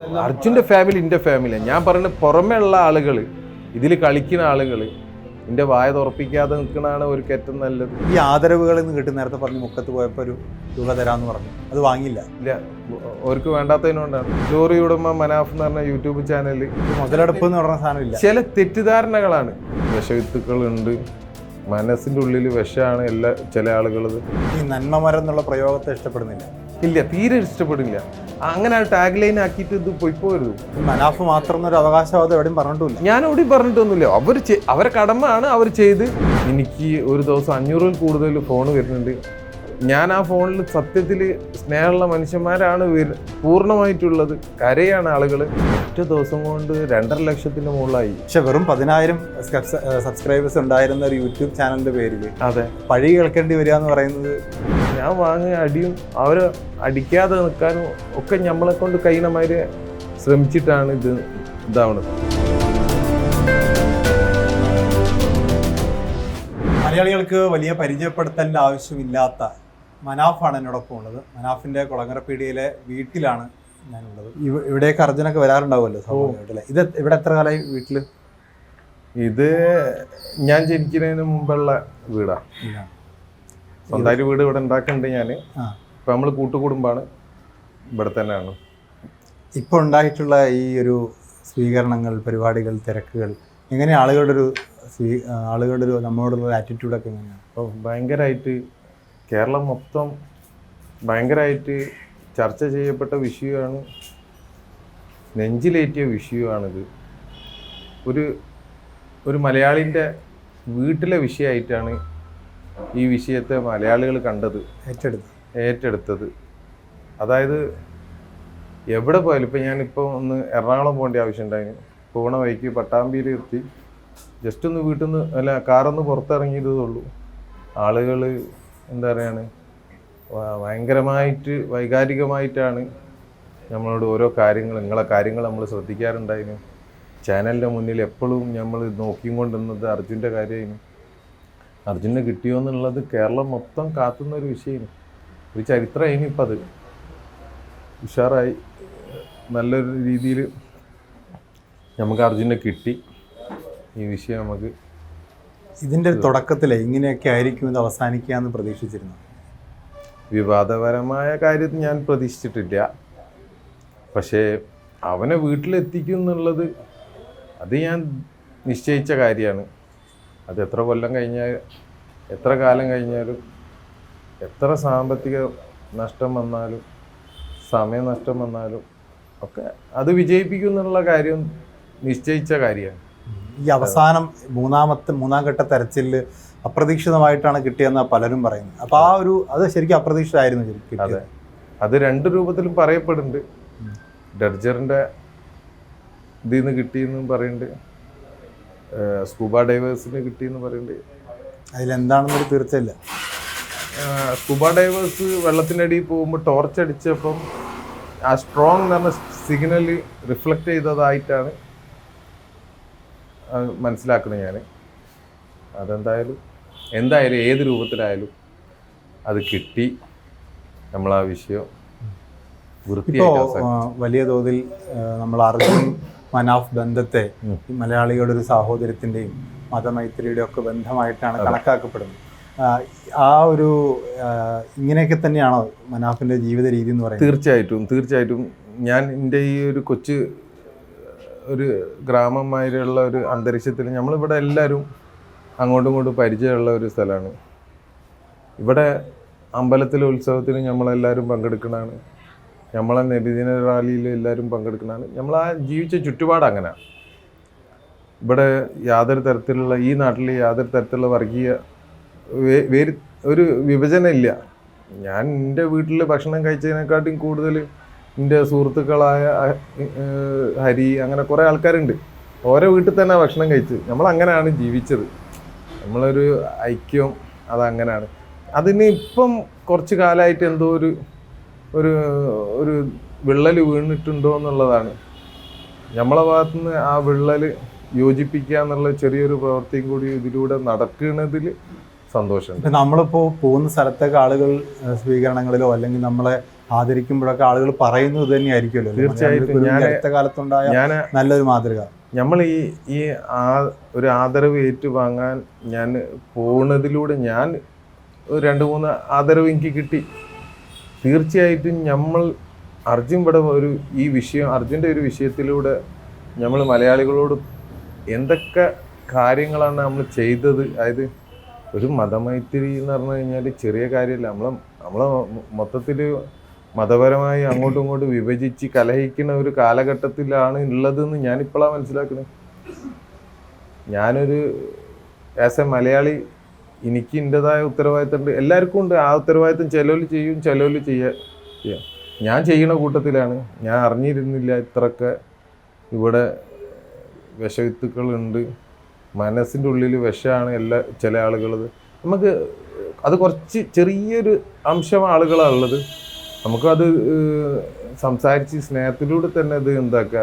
അർജുൻ്റെ ഫാമിലി എൻ്റെ ഫാമിലിയാണ്. ഞാൻ പറയുന്നത് പുറമേ ഉള്ള ആളുകൾ, ഇതിൽ കളിക്കുന്ന ആളുകൾ എൻ്റെ വായ തുറപ്പിക്കാതെ നിൽക്കണതാണ് ഒരു കയറ്റം നല്ലത്. ഈ ആദരവുകളിൽ നിന്ന് കിട്ടും. നേരത്തെ പറഞ്ഞു മുക്കത്ത് പോയപ്പോൾ ഒരു രൂപ തരാമെന്ന് പറഞ്ഞു, അത് വാങ്ങിയില്ല. ഇല്ല, അവർക്ക് വേണ്ടാത്തതിനോണ്ടാണ്. ലോറി ഉടമ മനാഫ് എന്ന് പറഞ്ഞ യൂട്യൂബ് ചാനലിൽ മുതലെടുപ്പ് എന്ന് പറഞ്ഞ സാധനമില്ല. ചില തെറ്റിദ്ധാരണകളാണ്. വിഷവിത്തുക്കളുണ്ട്, മനസ്സിൻ്റെ ഉള്ളിൽ വിഷമാണ് ചില ആളുകളത്. ഈ നന്മമരം എന്നുള്ള പ്രയോഗത്തെ ഇഷ്ടപ്പെടുന്നില്ല. ഇല്ല, തീരെ ഇഷ്ടപ്പെടില്ല. അങ്ങനെ ടാഗ് ലൈൻ ആക്കിയിട്ട് ഇത് പോരുത്. മനാഫ് മാത്രം ഒരു അവകാശവാദം എവിടെയും പറഞ്ഞിട്ടില്ല. ഞാൻ എവിടെയും പറഞ്ഞിട്ടൊന്നുമില്ല. അവരെ കടമയാണ് അവർ ചെയ്ത്. എനിക്ക് ഒരു ദിവസം 500-ൽ കൂടുതൽ ഫോൺ വരുന്നുണ്ട്. ഞാൻ ആ ഫോണിൽ സത്യത്തിൽ സ്നേഹമുള്ള മനുഷ്യന്മാരാണ് പൂർണ്ണമായിട്ടുള്ളത്. കരയാണ് ആളുകൾ. ഒറ്റ ദിവസം കൊണ്ട് 2.5 ലക്ഷത്തിന് മുകളിലായി. പക്ഷെ വെറും 10,000 സബ്സ്ക്രൈബേഴ്സ് ഉണ്ടായിരുന്ന ഒരു യൂട്യൂബ് ചാനലിന്റെ പേരിൽ അതെ പഴി കേൾക്കേണ്ടി വരിക എന്ന് പറയുന്നത്, ഞാൻ വാങ്ങിയ അടിയും അവരെ അടിക്കാതെ നിൽക്കാനും ഒക്കെ നമ്മളെ കൊണ്ട് കഴിയണമാതിരി ശ്രമിച്ചിട്ടാണ് ഇതാവണത്. മലയാളികൾക്ക് വലിയ പരിചയപ്പെടുത്തലിൻ്റെ ആവശ്യമില്ലാത്ത മനാഫാണ് എന്നോടൊപ്പം ഉള്ളത്. മനാഫിൻ്റെ കുളങ്ങരപ്പീടികയിലെ വീട്ടിലാണ് ഞാനുള്ളത്. ഇവിടേക്ക് അർജുനൊക്കെ വരാറുണ്ടാവുമല്ലോ സ്വാഭാവികമായിട്ടല്ലേ? ഇത് ഇവിടെ എത്ര കാലമായി വീട്ടിൽ? ഇത് ഞാൻ ജനിക്കുന്നതിന് മുമ്പുള്ള വീടാണ്. സ്വന്തമായിട്ട് വീട് ഇവിടെ ഉണ്ടാക്കുന്നുണ്ട് ഞാൻ. ഇപ്പം നമ്മൾ കൂട്ടുകുടുംബാണ്, ഇവിടെ തന്നെയാണ്. ഇപ്പോൾ ഉണ്ടായിട്ടുള്ള ഈ ഒരു സ്വീകരണങ്ങൾ, പരിപാടികൾ, തിരക്കുകൾ, എങ്ങനെ ആളുകളുടെ ഒരു നമ്മളോടുള്ള ആറ്റിറ്റ്യൂഡൊക്കെ എങ്ങനെയാണ്? അപ്പോൾ ഭയങ്കരമായിട്ട് കേരളം മൊത്തം ഭയങ്കരമായിട്ട് ചർച്ച ചെയ്യപ്പെട്ട വിഷയമാണ്, നെഞ്ചിലേറ്റിയ വിഷയമാണിത്. ഒരു മലയാളിൻ്റെ വീട്ടിലെ വിഷയമായിട്ടാണ് ഈ വിഷയത്തെ മലയാളികൾ കണ്ടത്, ഏറ്റെടുത്തത്. അതായത് എവിടെ പോയാലും, ഇപ്പം ഞാനിപ്പോൾ ഒന്ന് എറണാകുളം പോകേണ്ട ആവശ്യമുണ്ടായിരുന്നു. പോണ വഴിക്ക് പട്ടാമ്പിയിൽ എത്തി ജസ്റ്റ് ഒന്ന് വീട്ടിൽ നിന്ന് കാറൊന്ന് പുറത്തിറങ്ങിയതുള്ളൂ. ആളുകൾ എന്താ പറയുകയാണ്, ഭയങ്കരമായിട്ട് വൈകാരികമായിട്ടാണ് നമ്മളോട് ഓരോ നിങ്ങളെ കാര്യങ്ങൾ നമ്മൾ ശ്രദ്ധിക്കാറുണ്ടായിരുന്നു. ചാനലിൻ്റെ മുന്നിൽ എപ്പോഴും നമ്മൾ നോക്കിയും കൊണ്ടിരുന്നത് അർജുൻ്റെ കാര്യമായിരുന്നു. അർജുനെ കിട്ടിയോ എന്നുള്ളത് കേരളം മൊത്തം കാത്തുന്ന ഒരു വിഷയമാണ്, ഒരു ചരിത്രമായിരുന്നു. ഇപ്പം അത് ഉഷാറായി നല്ലൊരു രീതിയിൽ നമുക്ക് അർജുനെ കിട്ടി. ഈ വിഷയം നമുക്ക് ഇതിൻ്റെ തുടക്കത്തിൽ ഇങ്ങനെയൊക്കെ ആയിരിക്കും ഇത് അവസാനിക്കുക എന്ന് പ്രതീക്ഷിച്ചിരുന്നു. വിവാദപരമായ കാര്യം ഞാൻ പ്രതീക്ഷിച്ചിട്ടില്ല. പക്ഷേ അവനെ വീട്ടിലെത്തിക്കും എന്നുള്ളത് അത് ഞാൻ നിശ്ചയിച്ച കാര്യമാണ്. അത് എത്ര കൊല്ലം കഴിഞ്ഞാൽ, എത്ര കാലം കഴിഞ്ഞാലും, എത്ര സാമ്പത്തിക നഷ്ടം വന്നാലും, സമയനഷ്ടം വന്നാലും ഒക്കെ അത് വിജയിപ്പിക്കും എന്നുള്ള കാര്യം നിശ്ചയിച്ച കാര്യമാണ്. ഈ അവസാനം മൂന്നാം ഘട്ട തെരച്ചിലിൽ അപ്രതീക്ഷിതമായിട്ടാണ് കിട്ടിയെന്ന് പലരും പറയുന്നത്. അപ്പോൾ അത് ശരിക്കും അപ്രതീക്ഷിതമായിരുന്നു. അതെ, അത് 2 രൂപത്തിലും പറയപ്പെടുന്നുണ്ട്. ഡർജറിൻ്റെ ഇതിൽ നിന്ന് കിട്ടിയെന്നും പറയുന്നുണ്ട്, സ്കൂബ ഡൈവേഴ്സിന് കിട്ടിയെന്ന് പറയുന്നുണ്ട്. അതിലെന്താണെന്നൊരു തീർച്ചയില്ല. സ്കൂബ ഡൈവേഴ്സ് വെള്ളത്തിൻ്റെ അടിയിൽ പോകുമ്പോൾ ടോർച്ച് അടിച്ചപ്പം ആ സ്ട്രോങ് എന്ന് പറഞ്ഞ സിഗ്നൽ റിഫ്ലക്റ്റ് ചെയ്തതായിട്ടാണ് മനസ്സിലാക്കുന്നത് ഞാൻ. അതെന്തായാലും ഏത് രൂപത്തിലായാലും അത് കിട്ടി. നമ്മൾ ആ വിഷയം വലിയ തോതിൽ നമ്മൾ അർജുൻ മനാഫ് ബന്ധത്തെ മലയാളികളുടെ ഒരു സാഹോദര്യത്തിൻ്റെയും മതമൈത്രിയുടെയും ഒക്കെ ബന്ധമായിട്ടാണ് കണക്കാക്കപ്പെടുന്നത്. ഇങ്ങനെയൊക്കെ തന്നെയാണോ മനാഫിൻ്റെ ജീവിത രീതി എന്ന് പറയുന്നത്? തീർച്ചയായിട്ടും ഞാൻ എൻ്റെ ഈ ഒരു ഒരു ഗ്രാമമായുള്ള ഒരു അന്തരീക്ഷത്തിൽ നമ്മളിവിടെ എല്ലാവരും അങ്ങോട്ടും ഇങ്ങോട്ടും പരിചയമുള്ള ഒരു സ്ഥലമാണ്. ഇവിടെ അമ്പലത്തിലെ ഉത്സവത്തിന് നമ്മളെല്ലാവരും പങ്കെടുക്കണതാണ്. നമ്മളെ നബിദിന റാലിയിൽ എല്ലാവരും പങ്കെടുക്കണതാണ്. നമ്മൾ ആ ജീവിച്ച ചുറ്റുപാട് അങ്ങനെയാണ്. ഇവിടെ ഈ നാട്ടിൽ യാതൊരു തരത്തിലുള്ള വർഗീയ ഒരു വിഭജനം ഇല്ല. ഞാൻ എൻ്റെ വീട്ടിൽ ഭക്ഷണം കഴിച്ചതിനെക്കാട്ടും കൂടുതൽ എൻ്റെ സുഹൃത്തുക്കളായ ഹരി, അങ്ങനെ കുറേ ആൾക്കാരുണ്ട്. ഓരോ വീട്ടിൽ തന്നെ ഭക്ഷണം കഴിച്ച് നമ്മളങ്ങനെയാണ് ജീവിച്ചത്. നമ്മളൊരു ഐക്യം അതങ്ങനെയാണ്. അതിന് ഇപ്പം കുറച്ച് കാലമായിട്ട് എന്തോ ഒരു വിള്ളൽ വീണിട്ടുണ്ടോ എന്നുള്ളതാണ്. നമ്മളെ ഭാഗത്തുനിന്ന് ആ വിള്ളൽ യോജിപ്പിക്കുക എന്നുള്ള ചെറിയൊരു പ്രവൃത്തിയും കൂടി ഇതിലൂടെ നടക്കുന്നതിൽ സന്തോഷമുണ്ട്. നമ്മളിപ്പോൾ പോകുന്ന സ്ഥലത്തേക്ക് ആളുകൾ സ്വീകരണങ്ങളിലോ അല്ലെങ്കിൽ നമ്മളെ ആദരിക്കുമ്പോഴൊക്കെ ആളുകൾ പറയുന്നത് ഇത് തന്നെയായിരിക്കുമല്ലോ. തീർച്ചയായിട്ടും. അടുത്ത കാലത്തുണ്ടായ ഞാൻ നല്ലൊരു മാതൃക. നമ്മൾ ഈ ഒരു ആദരവ് ഏറ്റുവാങ്ങാൻ ഞാൻ പോകുന്നതിലൂടെ ഞാൻ 2-3 ആദരവ് എനിക്ക് കിട്ടി. തീർച്ചയായിട്ടും നമ്മൾ അർജുൻ ഇവിടെ അർജുൻ്റെ ഒരു വിഷയത്തിലൂടെ നമ്മൾ മലയാളികളോട് എന്തൊക്കെ കാര്യങ്ങളാണ് നമ്മൾ ചെയ്തത്. അതായത് ഒരു മതമൈത്രി എന്ന് പറഞ്ഞു കഴിഞ്ഞാൽ ചെറിയ കാര്യമല്ല. നമ്മളെ മൊത്തത്തിൽ മതപരമായി അങ്ങോട്ടും ഇങ്ങോട്ടും വിഭജിച്ച് കലഹിക്കുന്ന ഒരു കാലഘട്ടത്തിലാണ് ഉള്ളതെന്ന് ഞാനിപ്പോഴാണ് മനസ്സിലാക്കുന്നത്. ഞാനൊരു ആസ് എ മലയാളി എനിക്ക് എൻ്റെതായ ഉത്തരവാദിത്തമുണ്ട്. എല്ലാവർക്കും ഉണ്ട് ആ ഉത്തരവാദിത്തം. ചിലവർ ചെയ്യും, ചിലവർ ചെയ്യാം. ഞാൻ ചെയ്യുന്ന കൂട്ടത്തിലാണ്. ഞാൻ അറിഞ്ഞിരുന്നില്ല ഇത്രയൊക്കെ ഇവിടെ വിഷവിത്തുക്കളുണ്ട്. മനസ്സിൻ്റെ ഉള്ളിൽ വിഷമാണ് ചില ആളുകളത്. നമുക്ക് അത് കുറച്ച് ചെറിയൊരു അംശം ആളുകളാണ് ഉള്ളത്. നമുക്കത് സംസാരിച്ച് സ്നേഹത്തിലൂടെ തന്നെ അത് എന്താക്കുക.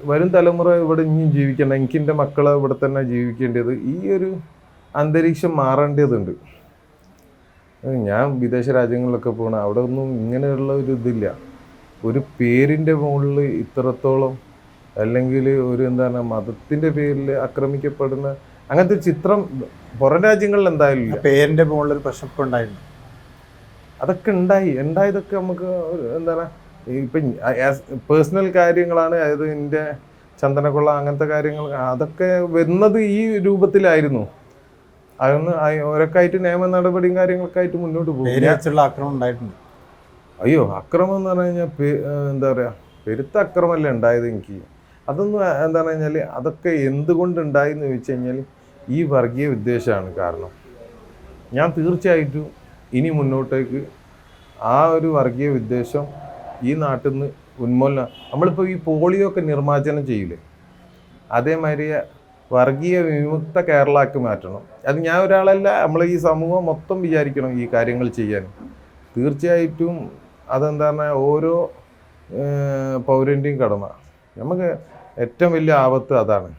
വരും തലമുറ ഇവിടെ ഇനിയും ജീവിക്കേണ്ട, എനിക്ക് എൻ്റെ മക്കളെ ഇവിടെ തന്നെ ജീവിക്കേണ്ടത്. ഈ ഒരു അന്തരീക്ഷം മാറേണ്ടതുണ്ട്. ഞാൻ വിദേശ രാജ്യങ്ങളിലൊക്കെ പോകണം, അവിടെ ഒന്നും ഇങ്ങനെയുള്ള ഒരു ഇതില്ല. ഒരു പേരിൻ്റെ മുകളിൽ ഇത്രത്തോളം അല്ലെങ്കിൽ ഒരു എന്താണ് മതത്തിൻ്റെ പേരിൽ ആക്രമിക്കപ്പെടുന്ന അങ്ങനത്തെ ചിത്രം പുറം രാജ്യങ്ങളിൽ എന്തായാലും ഇല്ല. പേരിൻ്റെ മുകളിൽ ഒരു പ്രശ്നം ഉണ്ടായിരുന്നു. അതൊക്കെ ഉണ്ടായതൊക്കെ നമുക്ക് എന്താണ് ഇപ്പം പേഴ്സണൽ കാര്യങ്ങളാണ്. അതായത് എൻ്റെ ചന്ദനക്കൊള്ള അങ്ങനത്തെ കാര്യങ്ങൾ അതൊക്കെ വരുന്നത് ഈ രൂപത്തിലായിരുന്നു. അതൊന്ന് ഓരൊക്കെ ആയിട്ട് നിയമ നടപടിയും കാര്യങ്ങളൊക്കെ ആയിട്ട് മുന്നോട്ട് പോകും. അക്രമം ഉണ്ടായിട്ടുണ്ട്. അയ്യോ, അക്രമം എന്ന് പറഞ്ഞു കഴിഞ്ഞാൽ എന്താ പറയുക, പെരുത്ത അക്രമമല്ല ഉണ്ടായത് എനിക്ക്. അതൊന്നും എന്താണെന്ന് കഴിഞ്ഞാൽ അതൊക്കെ എന്തുകൊണ്ടുണ്ടായി എന്ന് ചോദിച്ചു കഴിഞ്ഞാൽ ഈ വർഗീയ വിദ്വേഷമാണ് കാരണം. ഞാൻ തീർച്ചയായിട്ടും ഇനി മുന്നോട്ടേക്ക് ആ ഒരു വർഗീയ വിദ്വേഷം ഈ നാട്ടിൽ നിന്ന് ഉന്മൂലനം. നമ്മളിപ്പോൾ ഈ പോളിയോ ഒക്കെ നിർമ്മാർജ്ജനം ചെയ്യില്ലേ, അതേമാതിരി വർഗീയ വിമുക്ത കേരളാക്കി മാറ്റണം. അത് ഞാൻ ഒരാളല്ല, നമ്മൾ ഈ സമൂഹം മൊത്തം വിചാരിക്കണം ഈ കാര്യങ്ങൾ ചെയ്യാൻ. തീർച്ചയായിട്ടും അതെന്താണ് ഓരോ പൗരൻ്റെയും കടമ. നമുക്ക് ഏറ്റവും വലിയ ആപത്ത് അതാണ്.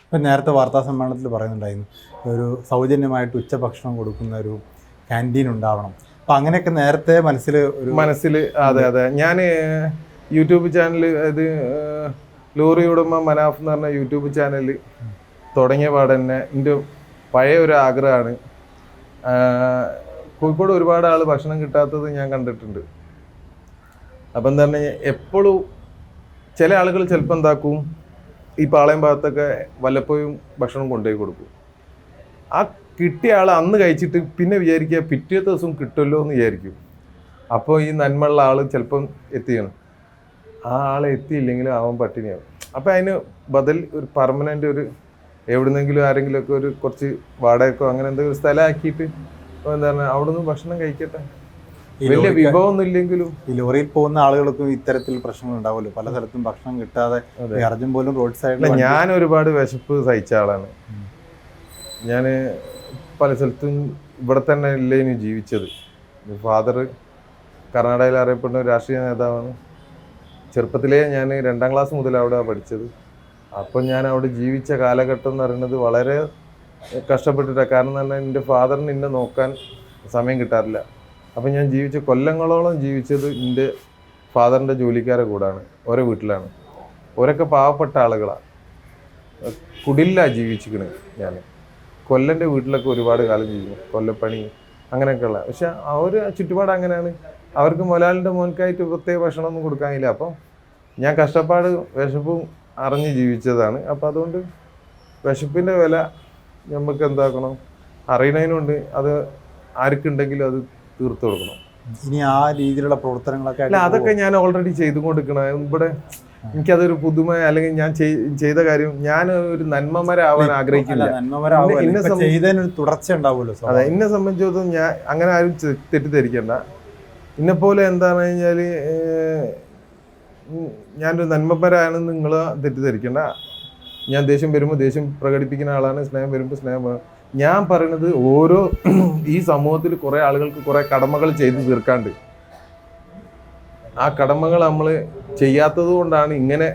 ഇപ്പം നേരത്തെ വാർത്താ സമ്മേളനത്തിൽ പറയുന്നുണ്ടായിരുന്നു ഒരു സൗജന്യമായിട്ട് ഉച്ചഭക്ഷണം കൊടുക്കുന്ന ഒരു ക്യാൻറ്റീൻ ഉണ്ടാവണം. അപ്പം അങ്ങനെയൊക്കെ നേരത്തെ മനസ്സിൽ അതെ. ഞാൻ യൂട്യൂബ് ചാനൽ, അത് ലോറി ഉടമ മനാഫ് എന്ന് പറഞ്ഞ യൂട്യൂബ് ചാനൽ തുടങ്ങിയ പാടന്നെ എൻ്റെ പഴയ ഒരു ആഗ്രഹമാണ്. കോഴിക്കോട് ഒരുപാട് ആൾ ഭക്ഷണം കിട്ടാത്തത് ഞാൻ കണ്ടിട്ടുണ്ട്. അപ്പം എന്താ പറഞ്ഞാൽ എപ്പോഴും ചില ആളുകൾ ചിലപ്പോൾ എന്താക്കും, ഈ പാളയം ഭാഗത്തൊക്കെ വല്ലപ്പോഴും ഭക്ഷണം കൊണ്ടുപോയി കൊടുക്കും. ആ കിട്ടിയ ആൾ അന്ന് കഴിച്ചിട്ട് പിന്നെ വിചാരിക്കുക പിറ്റേ ദിവസം കിട്ടുമല്ലോ എന്ന് വിചാരിക്കും. അപ്പോൾ ഈ നന്മയുള്ള ആൾ ചിലപ്പം എത്തിയാണ്, ആ ആളെ എത്തിയില്ലെങ്കിലും അവൻ പട്ടിണിയാവും. അപ്പോൾ അതിന് ബദൽ ഒരു പെർമനൻ്റ് ഒരു എവിടുന്നെങ്കിലും ആരെങ്കിലുമൊക്കെ ഒരു കുറച്ച് വാടകയ്ക്കോ അങ്ങനെ എന്തെങ്കിലും ഒരു സ്ഥലമാക്കിയിട്ട് എന്താണ് അവിടെ നിന്ന് ഭക്ഷണം കഴിക്കട്ടെ. വലിയ വിഭവമൊന്നും ഇല്ലെങ്കിലും ഈ ലോറിയിൽ പോകുന്ന ആളുകൾക്കും ഇത്തരത്തിൽ പ്രശ്നങ്ങൾ ഉണ്ടാവുമല്ലോ. പല സ്ഥലത്തും ഭക്ഷണം കിട്ടാതെ അർജുൻ പോലും റോഡ് സൈഡിൽ. ഞാൻ ഒരുപാട് വിശപ്പ് സഹിച്ച ആളാണ്. ഞാൻ പല സ്ഥലത്തും ഇവിടെ തന്നെ ഇല്ലേനു ജീവിച്ചത്. ഫാദർ കർണാടകയിൽ അറിയപ്പെടുന്ന ഒരു രാഷ്ട്രീയ നേതാവാണ്. ചെറുപ്പത്തിലേ ഞാൻ 2ാം ക്ലാസ് മുതൽ അവിടെ പഠിച്ചത്. അപ്പം ഞാൻ അവിടെ ജീവിച്ച കാലഘട്ടം എന്ന് പറയുന്നത് വളരെ കഷ്ടപ്പെട്ടിട്ടാണ്. കാരണം എന്ന് പറഞ്ഞാൽ എൻ്റെ ഫാദറിന് എന്നെ നോക്കാൻ സമയം കിട്ടാറില്ല. അപ്പം ഞാൻ കൊല്ലങ്ങളോളം ജീവിച്ചത് എൻ്റെ ഫാദറിൻ്റെ ജോലിക്കാരെ കൂടാണ്, ഓരോ വീട്ടിലാണ്. ഓരൊക്കെ പാവപ്പെട്ട ആളുകളാണ്, കുടിലാണ് ജീവിച്ചിരിക്കണത്. ഞാൻ കൊല്ലൻ്റെ വീട്ടിലൊക്കെ ഒരുപാട് കാലം ജീവിക്കും, കൊല്ലപ്പണി അങ്ങനെയൊക്കെയുള്ള. പക്ഷെ ചുറ്റുപാട് അങ്ങനെയാണ്. അവർക്ക് മുതലാളിൻ്റെ മോൻക്കായിട്ട് പ്രത്യേക ഭക്ഷണമൊന്നും കൊടുക്കാനില്ല. അപ്പം ഞാൻ കഷ്ടപ്പാട് വിശപ്പും അറിഞ്ഞ് ജീവിച്ചതാണ്. അപ്പം അതുകൊണ്ട് വിശപ്പിൻ്റെ വില നമുക്ക് എന്താക്കണം അറിയണതിനുണ്ട്. അത് ആർക്കുണ്ടെങ്കിലും അത് തീർത്തു കൊടുക്കണം. ഇനി ആ രീതിയിലുള്ള പ്രവർത്തനങ്ങളൊക്കെ അല്ല, അതൊക്കെ ഞാൻ ഓൾറെഡി ചെയ്തുകൊണ്ടിരിക്കണം. ഇവിടെ എനിക്കതൊരു പുതുമ, അല്ലെങ്കിൽ ഞാൻ ചെയ്ത കാര്യം, ഞാൻ ഒരു നന്മമരാവാൻ ആഗ്രഹിക്കില്ല. തുടർച്ച ഉണ്ടാവുമല്ലോ. അതെ, എന്നെ സംബന്ധിച്ചിടത്തോളം ഞാൻ അങ്ങനെ ആരും തെറ്റിദ്ധരിക്കണ്ട. എന്നെപ്പോലെ എന്താണെന്ന് കഴിഞ്ഞാൽ ഞാനൊരു നന്മപരാണെന്ന് നിങ്ങൾ തെറ്റിദ്ധരിക്കണ്ട. ഞാൻ ദേഷ്യം വരുമ്പോൾ ദേഷ്യം പ്രകടിപ്പിക്കുന്ന ആളാണ്, സ്നേഹം വരുമ്പോൾ സ്നേഹം. ഞാൻ പറയുന്നത് ഓരോ ഈ സമൂഹത്തിൽ കുറേ ആളുകൾക്ക് കുറേ കടമകൾ ചെയ്തു തീർക്കാണ്ട്. ആ കടമകൾ നമ്മൾ ചെയ്യാത്തത് കൊണ്ടാണ് ഇങ്ങനെ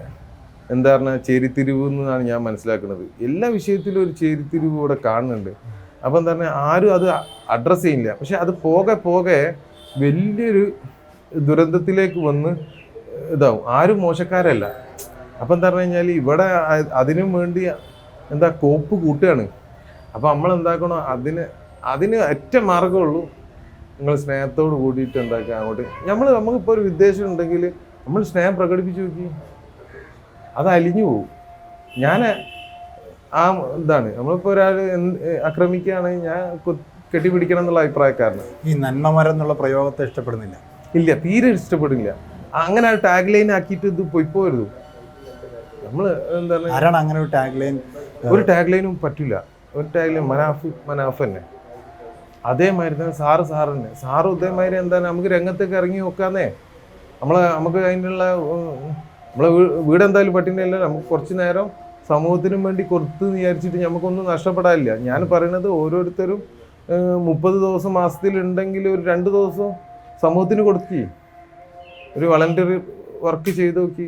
എന്താ പറഞ്ഞാൽ ചേരിത്തിരിവ് എന്നാണ് ഞാൻ മനസ്സിലാക്കുന്നത്. എല്ലാ വിഷയത്തിലും ഒരു ചേരിത്തിരിവ് ഇവിടെ കാണുന്നുണ്ട്. അപ്പം എന്താ പറഞ്ഞാൽ ആരും അത് അഡ്രസ്സ് ചെയ്യില്ല. പക്ഷെ അത് പോകെ വലിയൊരു ദുരന്തത്തിലേക്ക് വന്ന് ഇതാവും. ആരും മോശക്കാരല്ല. അപ്പം എന്താ പറഞ്ഞു കഴിഞ്ഞാൽ ഇവിടെ അതിനും വേണ്ടി എന്താ കോപ്പ് കൂട്ടുകയാണ്. അപ്പം നമ്മളെന്താക്കണോ അതിന് ഒറ്റ മാർഗമുള്ളൂ, നിങ്ങൾ സ്നേഹത്തോട് കൂടിയിട്ട് എന്താക്കുക അങ്ങോട്ട്. നമുക്കിപ്പോൾ ഒരു വിദ്വേഷം ഉണ്ടെങ്കിൽ നമ്മൾ സ്നേഹം പ്രകടിപ്പിച്ച് നോക്കി, അത് അലിഞ്ഞു പോകും. ഞാൻ ആ ഇതാണ്, നമ്മളിപ്പോൾ ഒരാൾ ആക്രമിക്കുകയാണെങ്കിൽ ഞാൻ കെട്ടിപ്പിടിക്കണം എന്നുള്ള അഭിപ്രായക്കാരനാണ്. ഈ നന്മമരം എന്നുള്ള പ്രയോഗത്തെ ഇഷ്ടപ്പെടുന്നില്ല? ഇല്ല, തീരെ ഇഷ്ടപ്പെടില്ല. അങ്ങനെ ടാഗ് ലൈൻ ആക്കിയിട്ട് ഇത് പോരുത്. നമ്മൾ എന്താണ്, ആരാണ് അങ്ങനെ ഒരു ടാഗ് ലൈൻ? ഒരു ടാഗ് ലൈനും പറ്റില്ല. ഒരു ടാഗ് ലൈൻ മനാഫ് തന്നെ, അതേമാതിരി തന്നെ സാറ് തന്നെ. സാറും ഇതേമാതിരി എന്താണ്, നമുക്ക് രംഗത്തേക്ക് ഇറങ്ങി നോക്കാന്നേ. നമുക്ക് അതിനുള്ള നമ്മളെ വീട് എന്തായാലും പട്ടിണിയല്ല. നമുക്ക് കുറച്ച് നേരം സമൂഹത്തിനും വേണ്ടി കൊടുത്ത് വിചാരിച്ചിട്ട് നമുക്കൊന്നും നഷ്ടപ്പെടാനില്ല. ഞാൻ പറയുന്നത് ഓരോരുത്തരും 30 ദിവസം മാസത്തിലുണ്ടെങ്കിൽ ഒരു 2 ദിവസം സമൂഹത്തിന് കൊടുക്കി, ഒരു വളണ്ടറി വർക്ക് ചെയ്ത് നോക്കി.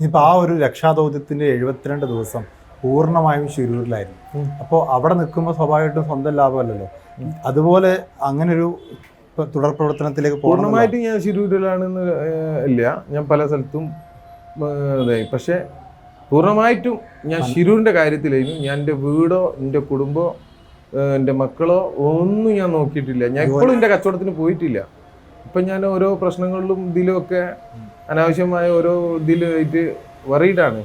ഇപ്പം ആ ഒരു രക്ഷാദൗത്യത്തിൻ്റെ 72 ദിവസം പൂർണ്ണമായും ശിരൂരിലായിരുന്നു. അപ്പോൾ അവിടെ നിൽക്കുമ്പോൾ സ്വാഭാവികമായിട്ടും സ്വന്തം ലാഭമല്ലല്ലോ. അതുപോലെ അങ്ങനെ ഒരു തുടർ പ്രവർത്തനത്തിലേക്ക് പൂർണ്ണമായിട്ടും ഞാൻ ശിരൂരിലാണെന്ന് ഇല്ല, ഞാൻ പല സ്ഥലത്തും ഇതായി. പക്ഷേ പൂർണ്ണമായിട്ടും ഞാൻ ശിരൂരിൻ്റെ കാര്യത്തിലായിരുന്നു. ഞാൻ എൻ്റെ വീടോ എൻ്റെ കുടുംബമോ എൻ്റെ മക്കളോ ഒന്നും ഞാൻ നോക്കിയിട്ടില്ല. ഞാൻ ഇപ്പോഴും എൻ്റെ കച്ചവടത്തിന് പോയിട്ടില്ല. ഇപ്പം ഞാൻ ഓരോ പ്രശ്നങ്ങളിലും ഇതിലുമൊക്കെ അനാവശ്യമായ ഓരോ ഇതിലായിട്ട് വറീഡാണ്.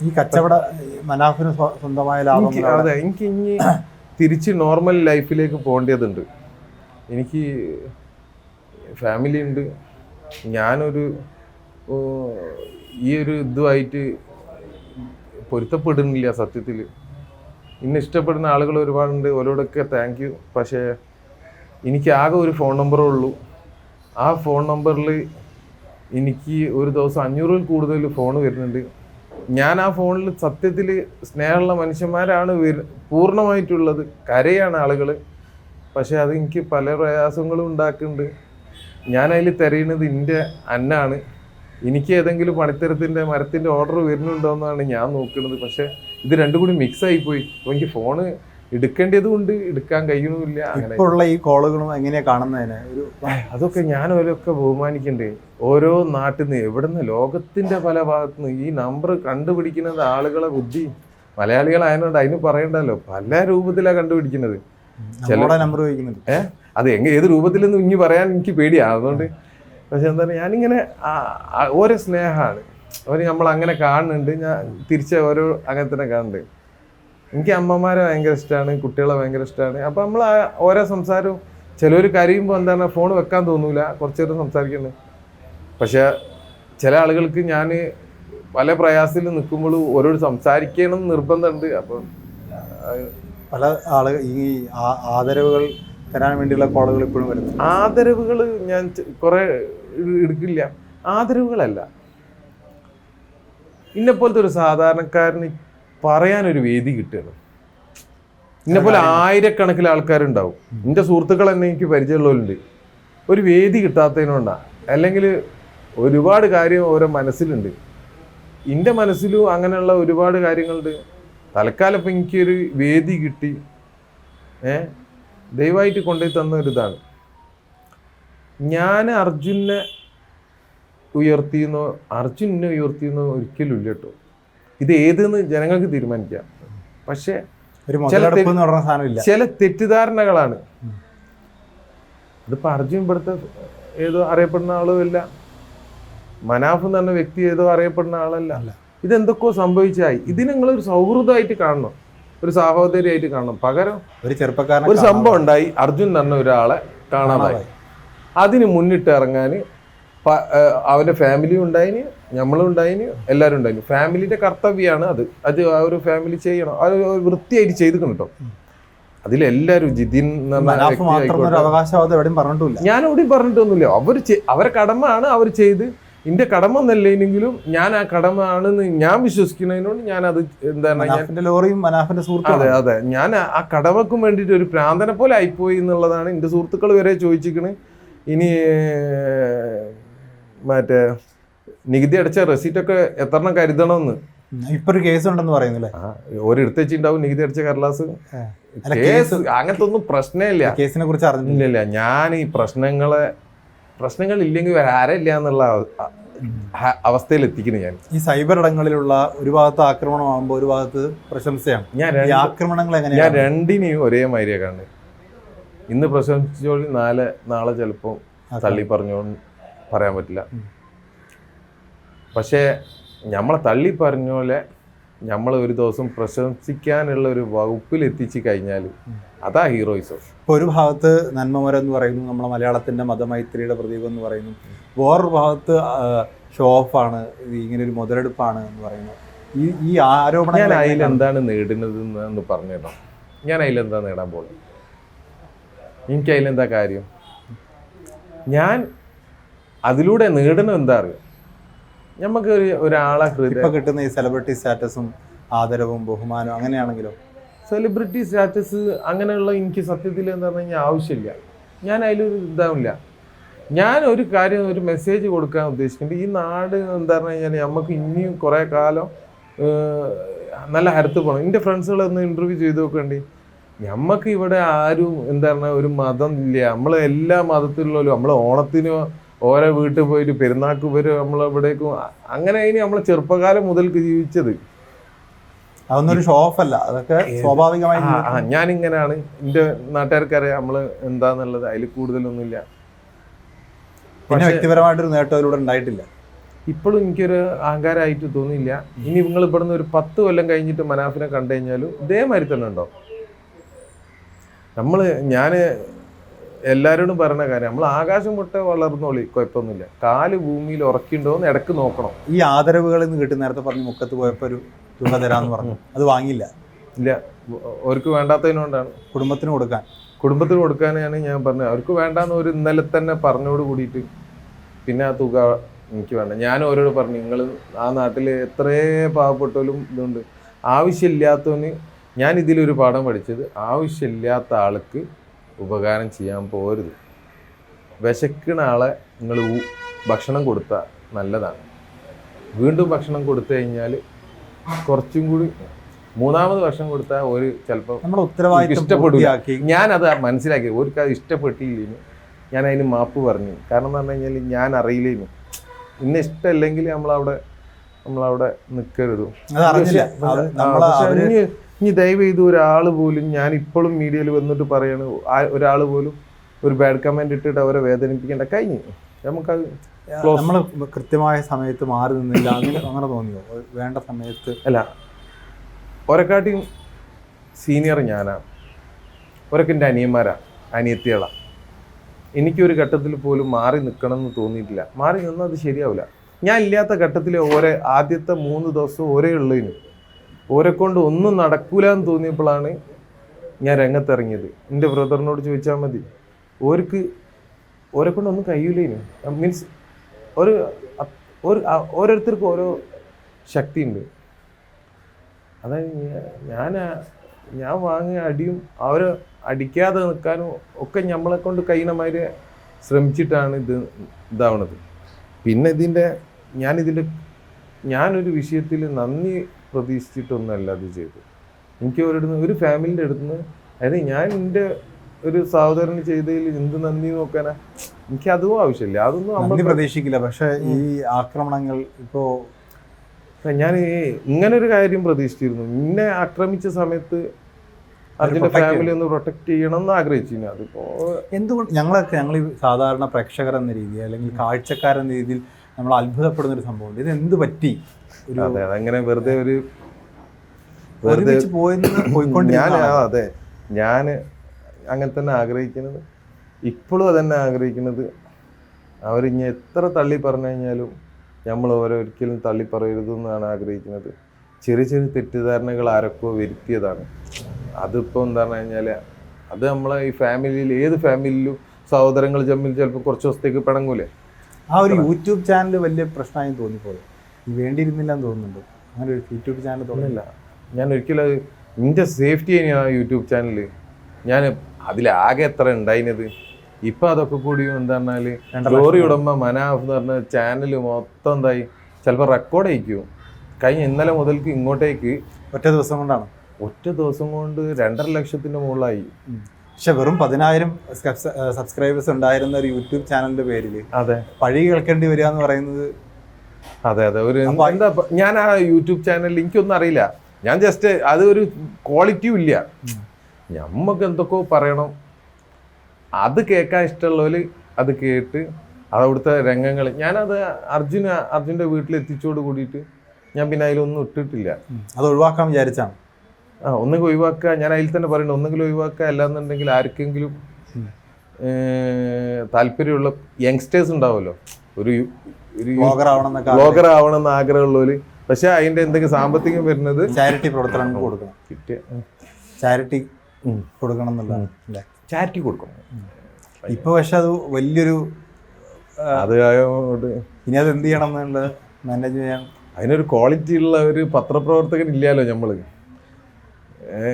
ഈ കച്ചവട മനാഫിന് സ്വന്തമായ ലാഭം. അതെ, എനിക്ക് ഇനി തിരിച്ച് നോർമൽ ലൈഫിലേക്ക് പോകേണ്ടതുണ്ട്. എനിക്ക് ഫാമിലി ഉണ്ട്. ഞാനൊരു ഈ ഒരു ഇതുമായിട്ട് പൊരുത്തപ്പെടുന്നില്ല സത്യത്തിൽ. ഇന്നെ ഇഷ്ടപ്പെടുന്ന ആളുകൾ ഒരുപാടുണ്ട്, ഓരോടൊക്കെ താങ്ക് യു. പക്ഷേ എനിക്ക് ആകെ ഒരു ഫോൺ നമ്പറേ ഉള്ളൂ. ആ ഫോൺ നമ്പറിൽ എനിക്ക് ഒരു ദിവസം 500-ൽ കൂടുതൽ ഫോൺ വരുന്നുണ്ട്. ഞാൻ ആ ഫോണിൽ സത്യത്തിൽ സ്നേഹമുള്ള മനുഷ്യന്മാരാണ് പൂർണ്ണമായിട്ടുള്ളത്. കരയാണ് ആളുകൾ. പക്ഷേ അത് എനിക്ക് പല പ്രയാസങ്ങളും ഉണ്ടാക്കുന്നുണ്ട്. ഞാനതിൽ തിരയുന്നത് എൻ്റെ അന്നാണ്. എനിക്ക് ഏതെങ്കിലും പണിത്തരത്തിൻ്റെ മരത്തിൻ്റെ ഓർഡർ വരുന്നുണ്ടോ എന്നാണ് ഞാൻ നോക്കുന്നത്. പക്ഷേ ഇത് രണ്ടും കൂടി മിക്സ് ആയിപ്പോയി. അപ്പോൾ എനിക്ക് ഫോണ് എടുക്കേണ്ടതുകൊണ്ട് എടുക്കാൻ കഴിയണമില്ല. അങ്ങനെ ഉള്ള ഈ കോളുകളും എങ്ങനെയാണ് കാണുന്നതിന് ഒരു അതൊക്കെ ഞാൻ ഓരോക്കെ ബഹുമാനിക്കണ്ടേ. ഓരോ നാട്ടിൽ നിന്ന് എവിടെ നിന്ന് ലോകത്തിൻ്റെ പല ഭാഗത്തു നിന്ന് ഈ നമ്പർ കണ്ടുപിടിക്കുന്നത് ആളുകളെ ബുദ്ധി. മലയാളികളായതുകൊണ്ട് അതിന് പറയണ്ടല്ലോ, പല രൂപത്തിലാണ് കണ്ടുപിടിക്കുന്നത്. നമ്പർ ചോദിക്കുന്നത് അത് ഏത് രൂപത്തിലെന്ന് ഇനി പറയാൻ എനിക്ക് പേടിയാണ്. അതുകൊണ്ട് പക്ഷെ എന്താണ്, ഞാനിങ്ങനെ ഓരോ സ്നേഹമാണ് അവർ നമ്മൾ അങ്ങനെ കാണുന്നുണ്ട്. ഞാൻ തിരിച്ച് ഓരോ അങ്ങനെ തന്നെ കാണുന്നുണ്ട്. എനിക്ക് അമ്മമാരെ ഭയങ്കര ഇഷ്ടമാണ്, കുട്ടികളെ ഭയങ്കര ഇഷ്ടമാണ്. അപ്പം നമ്മൾ ഓരോ സംസാരവും ചിലർ കരയുമ്പോൾ എന്താണ് ഫോൺ വെക്കാൻ തോന്നൂല, കുറച്ച് നേരം സംസാരിക്കുന്നത്. പക്ഷെ ചില ആളുകൾക്ക് ഞാൻ പല പ്രയാസത്തിൽ നിൽക്കുമ്പോൾ ഓരോട് സംസാരിക്കണം നിർബന്ധമുണ്ട്. അപ്പം പല ആളുകൾ ഈ ആദരവുകൾ തരാൻ വേണ്ടിയുള്ള കോളുകൾ ഇപ്പോഴും വരുന്നു. ആദരവുകൾ ഞാൻ കുറേ എടുക്കില്ല. ആദരവുകളല്ല, ഇന്നെപ്പോലത്തെ ഒരു സാധാരണക്കാരന് പറയാനൊരു വേദി കിട്ടുകയാണ്. ഇന്നെപ്പോലെ ആയിരക്കണക്കിന് ആൾക്കാരുണ്ടാവും. എൻ്റെ സുഹൃത്തുക്കൾ തന്നെ എനിക്ക് പരിചയമുള്ളവരുണ്ട്. ഒരു വേദി കിട്ടാത്തതിനോണ്ടാണ്. അല്ലെങ്കിൽ ഒരുപാട് കാര്യം ഓരോ മനസ്സിലുണ്ട്. എൻ്റെ മനസ്സിലും അങ്ങനെയുള്ള ഒരുപാട് കാര്യങ്ങളുണ്ട്. തൽക്കാലം ഇപ്പം എനിക്കൊരു വേദി കിട്ടി, ദയവായിട്ട് കൊണ്ടുപോയി തന്ന ഒരിതാണ്. ഞാൻ അർജുനെ ഉയർത്തിയെന്നോ ഒരിക്കലും ഇല്ല കേട്ടോ. ഇത് ഏതെന്ന് ജനങ്ങൾക്ക് തീരുമാനിക്കാം. പക്ഷെ ചില തെറ്റിദ്ധാരണകളാണ്. ഇതിപ്പോൾ അർജുൻ ഇവിടുത്തെ ഏതോ അറിയപ്പെടുന്ന ആളുമല്ല, മനാഫ് എന്ന് പറഞ്ഞ വ്യക്തി ഏതോ അറിയപ്പെടുന്ന ആളല്ല. ഇതെന്തൊക്കെയോ സംഭവിച്ചായി. ഇതിന് നിങ്ങളൊരു സൗഹൃദമായിട്ട് കാണണം, ഒരു സഹോദരിയായിട്ട് കാണണം. പകരം ഒരു സംഭവം ഉണ്ടായി, അർജുൻ എന്ന് പറഞ്ഞ ഒരാളെ കാണാതായി. അതിന് മുന്നിട്ട് ഇറങ്ങാൻ അവൻ്റെ ഫാമിലി ഉണ്ടായിന്, നമ്മളും ഉണ്ടായിന്, എല്ലാവരും ഉണ്ടായിന്. ഫാമിലിയുടെ കർത്തവ്യമാണ് അത് ആ ഒരു ഫാമിലി ചെയ്യണം. അത് വൃത്തിയായിട്ട് ചെയ്തിക്കണം കേട്ടോ. അതിലെല്ലാവരും ജിതിൻ ഞാൻ എവിടെയും പറഞ്ഞിട്ടൊന്നുമില്ല. അവരെ കടമയാണ് അവർ ചെയ്ത്. എൻ്റെ കടമ എന്നല്ലെങ്കിലും ഞാൻ ആ കടമ ആണെന്ന് ഞാൻ വിശ്വസിക്കുന്നതിനോട് ഞാൻ അത് എന്താണ് അതെ ഞാൻ ആ കടമക്കും വേണ്ടിയിട്ട് ഒരു പ്രാന്തനെ പോലെ ആയിപ്പോയി എന്നുള്ളതാണ്. എൻ്റെ സുഹൃത്തുക്കൾ വരെ ചോദിച്ചിരിക്കണ് ഇനി മറ്റേ നികുതി അടച്ച റെസീറ്റൊക്കെ എത്രണ്ണം കരുതണമെന്ന്. ഇപ്പൊ ഒരു കേസ് ഉണ്ടെന്ന് പറയുന്നില്ലേ? ഒരിടത്ത് വെച്ചിട്ടുണ്ടാവും നികുതി അടച്ച കടലാസ്. കേസ് അങ്ങനത്തെ ഒന്നും പ്രശ്നമില്ല. കേസിനെ കുറിച്ച് അറിഞ്ഞില്ല. ഞാൻ ഈ പ്രശ്നങ്ങളെ പ്രശ്നങ്ങൾ ഇല്ലെങ്കിൽ വേറെ ആരില്ല എന്നുള്ള അവസ്ഥയിൽ എത്തിക്കുന്നു ഞാൻ. ഈ സൈബർ ഇടങ്ങളിലുള്ള ഒരു ഭാഗത്ത് ആക്രമണമാകുമ്പോൾ ഒരു ഭാഗത്ത് പ്രശംസയാണ്. ഈ ആക്രമണങ്ങൾ ഞാൻ രണ്ടിനെയും ഒരേ മാതിരിയാണ് കാണുന്നത്. ഇന്ന് പ്രശംസിച്ചോളി നാളെ ചിലപ്പോൾ തള്ളി പറഞ്ഞോ പറയാൻ പറ്റില്ല. പക്ഷേ നമ്മളെ തള്ളി പറഞ്ഞ പോലെ നമ്മൾ ഒരു ദിവസം പ്രശംസിക്കാനുള്ള ഒരു വകുപ്പിൽ എത്തിച്ചു കഴിഞ്ഞാൽ അതാ ഹീറോയിസം. ഇപ്പോൾ ഒരു ഭാഗത്ത് നന്മമരം എന്ന് പറയുന്നു, നമ്മളെ മലയാളത്തിൻ്റെ മതമൈത്രിയുടെ പ്രതീകം എന്ന് പറയുന്നു. വേറൊരു ഭാഗത്ത് ഷോ ഓഫാണ്, ഇങ്ങനെ ഒരു മുതലെടുപ്പാണ് എന്ന് പറയുന്നത്. ഈ ആരോപണം ഞാൻ അതിലെന്താണ് നേടുന്നത് എന്ന് പറഞ്ഞിടണം. ഞാൻ അതിലെന്താ നേടാൻ പോകുന്നത്? എനിക്ക് അതിലെന്താ കാര്യം? ഞാൻ അതിലൂടെ നേടുന്നത് എന്താ അറിയാം? നമുക്ക് ഒരാളെ ഇപ്പൊ കിട്ടുന്ന ഈ സെലിബ്രിറ്റി സ്റ്റാറ്റസും ആദരവും ബഹുമാനവും അങ്ങനെയാണെങ്കിലോ? സെലിബ്രിറ്റി സ്റ്റാറ്റസ് അങ്ങനെയുള്ള എനിക്ക് സത്യത്തിൽ എന്താ പറഞ്ഞു കഴിഞ്ഞാൽ ആവശ്യമില്ല. ഞാൻ അതിലൊരു ഇതാവില്ല. ഞാൻ ഒരു കാര്യം, ഒരു മെസ്സേജ് കൊടുക്കാൻ ഉദ്ദേശിക്കുന്നുണ്ട്. ഈ നാട് എന്താ പറഞ്ഞു കഴിഞ്ഞാൽ നമുക്ക് ഇനിയും കുറേ കാലം നല്ല ഹരത്ത് പോകണം. എൻ്റെ ഫ്രണ്ട്സുകളൊന്ന് ഇൻ്റർവ്യൂ ചെയ്ത് നോക്കേണ്ടി. നമുക്ക് ഇവിടെ ആരും എന്താ പറഞ്ഞാൽ ഒരു മതം ഇല്ല. നമ്മൾ എല്ലാ മതത്തിലുള്ളവരും നമ്മൾ ഓണത്തിനോ ഓരോ വീട്ടിൽ പോയിട്ട് പെരുന്നാൾക്ക് വരും നമ്മളിവിടേക്കും. അങ്ങനെ അതിന് നമ്മളെ ചെറുപ്പകാലം മുതൽക്ക് ജീവിച്ചത്. അതൊന്നും ഒരു ഷോ ഓഫ് അല്ല, അതൊക്കെ സ്വാഭാവികമായി. ഞാനിങ്ങനെയാണ്, എൻ്റെ നാട്ടുകാർക്കറിയാം നമ്മൾ എന്താന്നുള്ളത്. അതിൽ കൂടുതലൊന്നുമില്ല. പിന്നെ വ്യക്തിപരമായിട്ടൊരു നേട്ടം അതിലൂടെ ഉണ്ടായിട്ടില്ല. ഇപ്പോഴും എനിക്കൊരു അഹങ്കാരമായിട്ട് തോന്നിയില്ല. ഇനി നിങ്ങൾ ഇവിടുന്ന് ഒരു 10 കൊല്ലം കഴിഞ്ഞിട്ട് മനാഫിനെ കണ്ടു കഴിഞ്ഞാലും ഇതേമാതിരി തന്നെ ഉണ്ടോ? ഞാൻ എല്ലാവരോടും പറയുന്ന കാര്യം, നമ്മൾ ആകാശം മുട്ട വളർന്നോളി, കുഴപ്പമൊന്നുമില്ല. കാല് ഭൂമിയിൽ ഉറക്കിണ്ടോ എന്ന് ഇടക്ക് നോക്കണം. ഈ ആദരവുകളിൽ നിന്ന് കിട്ടും. നേരത്തെ പറഞ്ഞു മുക്കത്ത് പോയപ്പോൾ ഒരു തുക തരാമെന്ന് പറഞ്ഞു, അത് വാങ്ങിയില്ല. ഇല്ല, അവർക്ക് വേണ്ടാത്തതിനോണ്ടാണ്. കുടുംബത്തിന് കൊടുക്കാനാണ് ഞാൻ പറഞ്ഞത്. അവർക്ക് വേണ്ടാന്ന് ഒരു ഇന്നലെ തന്നെ പറഞ്ഞോട് കൂടിയിട്ട് പിന്നെ ആ തുക എനിക്ക് വേണ്ട. ഞാൻ അവരോട് പറഞ്ഞു, നിങ്ങൾ ആ നാട്ടിൽ എത്രേ പാവപ്പെട്ടവരും ഇതുണ്ട്. ആവശ്യമില്ലാത്തവന് ഞാൻ ഇതിലൊരു പാഠം പഠിച്ചത്, ആവശ്യമില്ലാത്ത ആൾക്ക് ഉപകാരം ചെയ്യാൻ പോരുത്. വിശക്കണ ആളെ നിങ്ങൾ ഭക്ഷണം കൊടുത്താൽ നല്ലതാണ്. വീണ്ടും ഭക്ഷണം കൊടുത്തു കഴിഞ്ഞാൽ കുറച്ചും കൂടി മൂന്നാമത് ഭക്ഷണം കൊടുത്താൽ ഒരു ചിലപ്പോൾ ഇഷ്ടപ്പെടില്ല. ഞാനത് മനസ്സിലാക്കി. അവർക്ക് അത് ഇഷ്ടപ്പെട്ടില്ലേനു ഞാൻ അതിന് മാപ്പ് പറഞ്ഞു. കാരണം എന്ന് പറഞ്ഞു കഴിഞ്ഞാൽ ഞാൻ അറിയില്ലേനു. ഇന്ന ഇഷ്ടമല്ലെങ്കിൽ നമ്മളവിടെ നിൽക്കരുത്. ഇനി ദയവ് ചെയ്ത് ഒരാൾ പോലും, ഞാൻ ഇപ്പോഴും മീഡിയയിൽ വന്നിട്ട് പറയണു, ഒരാൾ പോലും ഒരു ബാഡ് കമന്റ് ഇട്ടിട്ട് അവരെ വേദനിപ്പിക്കേണ്ട. കഴിഞ്ഞു. നമുക്കത് നമ്മൾ കൃത്യമായ സമയത്ത് മാറി നിന്നില്ല അങ്ങനെ തോന്നിയോ? വേണ്ട സമയത്ത് അല്ല, ഒരെക്കാട്ടിയും സീനിയർ ഞാനാണ്. ഒരൊക്കെ എൻ്റെ അനിയത്തികളാണ്. എനിക്കൊരു ഘട്ടത്തിൽ പോലും മാറി നിൽക്കണം എന്ന് തോന്നിയിട്ടില്ല. മാറി നിന്നാൽ അത് ശരിയാവില്ല. ഞാൻ ഇല്ലാത്ത ഘട്ടത്തിൽ ആദ്യത്തെ 3 ദിവസം ഉള്ളതിന് കൊണ്ട് ഒന്നും നടക്കൂല എന്ന് തോന്നിയപ്പോഴാണ് ഞാൻ രംഗത്തിറങ്ങിയത്. എൻ്റെ ബ്രദറിനോട് ചോദിച്ചാൽ മതി. ഓരെക്കൊണ്ടൊന്നും കഴിയൂലേനു. മീൻസ് ഓരോരുത്തർക്കും ഓരോ ശക്തിയുണ്ട്. അതായത് ഞാൻ വാങ്ങിയ അടിയും അവരെ അടിക്കാതെ നിൽക്കാനും ഒക്കെ നമ്മളെ കൊണ്ട് കഴിയണമാതിരി ശ്രമിച്ചിട്ടാണ് ഇതാവണത്. പിന്നെ ഞാനൊരു വിഷയത്തിൽ നന്ദി പ്രതീക്ഷിച്ചിട്ടൊന്നുമല്ല അത് ചെയ്തു. എനിക്ക് ഒരു ഫാമിലിൻ്റെ അടുത്തുനിന്ന്, അതായത് ഞാൻ എൻ്റെ ഒരു സഹോദരന് ചെയ്തതിൽ എന്ത് നന്ദി നോക്കാനാ? എനിക്ക് അതും ആവശ്യമില്ല. അതൊന്നും നമ്മൾ പ്രതീക്ഷിക്കില്ല. പക്ഷെ ഈ ആക്രമണങ്ങൾ ഇപ്പോൾ ഞാൻ ഇങ്ങനൊരു കാര്യം പ്രതീക്ഷിച്ചിരുന്നു. എന്നെ ആക്രമിച്ച സമയത്ത് അതിൻ്റെ ഫാമിലി ഒന്ന് പ്രൊട്ടക്ട് ചെയ്യണം എന്ന് ആഗ്രഹിച്ചിരുന്നു. അതിപ്പോ എന്തുകൊണ്ട് ഞങ്ങൾ സാധാരണ പ്രേക്ഷകർ എന്ന രീതിയിൽ അല്ലെങ്കിൽ കാഴ്ചക്കാരെന്ന രീതിയിൽ നമ്മൾ അത്ഭുതപ്പെടുന്ന ഒരു സംഭവമുണ്ട്. ഇത് എന്ത് പറ്റി? അതെ, അതങ്ങനെ വെറുതെ ഞാൻ അങ്ങനെ തന്നെ ആഗ്രഹിക്കുന്നത്. ഇപ്പോഴും അതന്നെ ആഗ്രഹിക്കുന്നത്. അവരിനി എത്ര തള്ളി പറഞ്ഞു കഴിഞ്ഞാലും നമ്മൾ ഒരിക്കലും തള്ളി പറയരുതെന്നാണ് ആഗ്രഹിക്കുന്നത്. ചെറിയ ചെറിയ തെറ്റിദ്ധാരണകൾ ആരൊക്കെ വരുത്തിയതാണ്. അതിപ്പോൾ എന്താ പറഞ്ഞു കഴിഞ്ഞാൽ അത് നമ്മളെ ഈ ഫാമിലിയിൽ, ഏത് ഫാമിലിയിലും സഹോദരങ്ങൾ തമ്മിൽ ചിലപ്പോൾ കുറച്ച് ദിവസത്തേക്ക് പിണങ്ങൂലേ. ആ ഒരു യൂട്യൂബ് ചാനൽ വലിയ പ്രശ്നമായി തോന്നിപ്പോയി. വേണ്ടിയിരുന്നില്ലെന്ന് തോന്നുന്നുണ്ട്. അങ്ങനെ ഒരു യൂട്യൂബ് ചാനൽ തോന്നില്ല. ഞാൻ ഒരിക്കലും എൻ്റെ സേഫ്റ്റി തന്നെയാണ് ആ യൂട്യൂബ് ചാനൽ. ഞാൻ അതിലാകെ എത്ര ഉണ്ടായിരുന്നത്. ഇപ്പം അതൊക്കെ കൂടി എന്താ പറഞ്ഞാൽ ലോറി ഉടമ്പ മനാഫ് എന്ന് പറഞ്ഞ ചാനൽ മൊത്തം എന്തായി, ചിലപ്പോൾ റെക്കോർഡ് അയക്കും. ഇന്നലെ മുതൽക്ക് ഇങ്ങോട്ടേക്ക് ഒറ്റ ദിവസം കൊണ്ട് 2.5 ലക്ഷത്തിന് മുകളിലായി. പക്ഷെ വെറും 10,000 സബ്സ്ക്രൈബേഴ്സ് ഉണ്ടായിരുന്ന ഒരു യൂട്യൂബ് ചാനലിന്റെ പേരിൽ അതെ പഴി കേൾക്കേണ്ടി വരിക എന്ന് പറയുന്നത്. അതെ ഒരു എന്താ ഞാൻ ആ യൂട്യൂബ് ചാനലിൽ എനിക്കൊന്നും അറിയില്ല. ഞാൻ ജസ്റ്റ് അത് ഒരു ക്വാളിറ്റിയും ഇല്ല. നമുക്ക് എന്തൊക്കെയോ പറയണം, അത് കേൾക്കാൻ ഇഷ്ടമുള്ളവർ അത് കേട്ട് അതവിടുത്തെ രംഗങ്ങൾ ഞാനത് അർജുൻ്റെ വീട്ടിലെത്തിച്ചോട് കൂടിയിട്ട് ഞാൻ പിന്നെ അതിലൊന്നും ഇട്ടിട്ടില്ല. അത് ഒഴിവാക്കാൻ വിചാരിച്ചാണ്. ഒന്നെങ്കിൽ ഒഴിവാക്കുക, ഞാൻ അതിൽ തന്നെ പറയുന്നത്, ഒന്നെങ്കിലും ഒഴിവാക്കുക, അല്ലാന്നുണ്ടെങ്കിൽ ആർക്കെങ്കിലും താല്പര്യമുള്ള യങ്സ്റ്റേഴ്സ് ഉണ്ടാവുമല്ലോ, ഒരു ബ്ലോഗർ ആവണമെന്ന് ആഗ്രഹമുള്ളവര്, പക്ഷെ അതിന്റെ എന്തെങ്കിലും സാമ്പത്തികം വരുന്നത് ചാരിറ്റി പ്രവർത്തനങ്ങൾ കൊടുക്കണം, ചാരിറ്റി കൊടുക്കണം എന്നുള്ളതാണ്. ചാരിറ്റി കൊടുക്കണം. ഇപ്പൊ പക്ഷെ അത് വലിയൊരു ഇനി അത് എന്ത് ചെയ്യണം എന്നുള്ളത് മാനേജ് ചെയ്യാൻ അതിനൊരു ക്വാളിറ്റി ഉള്ള ഒരു പത്രപ്രവർത്തകൻ ഇല്ലല്ലോ നമ്മള്.